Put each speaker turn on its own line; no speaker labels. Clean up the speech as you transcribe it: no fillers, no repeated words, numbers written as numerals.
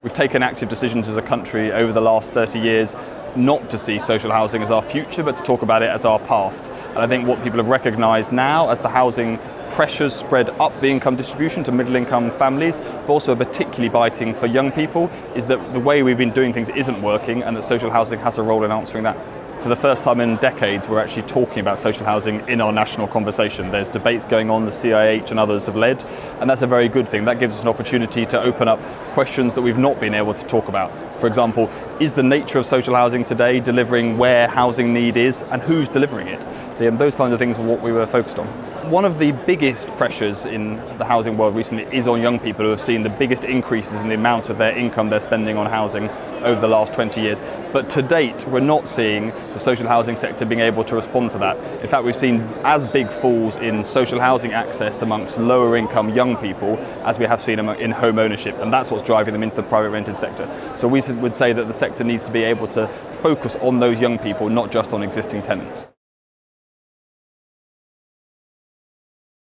We've taken active decisions as a country over the last 30 years not to see social housing as our future, but to talk about it as our past. And I think what people have recognised now, as the housing pressures spread up the income distribution to middle income families, but also particularly biting for young people, is that the way we've been doing things isn't working, and that social housing has a role in answering that. For the first time in decades, we're actually talking about social housing in our national conversation. There's debates going on, the CIH and others have led, and that's a very good thing. That gives us an opportunity to open up questions that we've not been able to talk about. For example, is the nature of social housing today delivering where housing need is, and who's delivering it? Those kinds of things are what we were focused on. One of the biggest pressures in the housing world recently is on young people, who have seen the biggest increases in the amount of their income they're spending on housing over the last 20 years. But to date, we're not seeing the social housing sector being able to respond to that. In fact, we've seen as big falls in social housing access amongst lower income young people as we have seen in home ownership, and that's what's driving them into the private rented sector. So we would say that the sector needs to be able to focus on those young people, not just on existing tenants.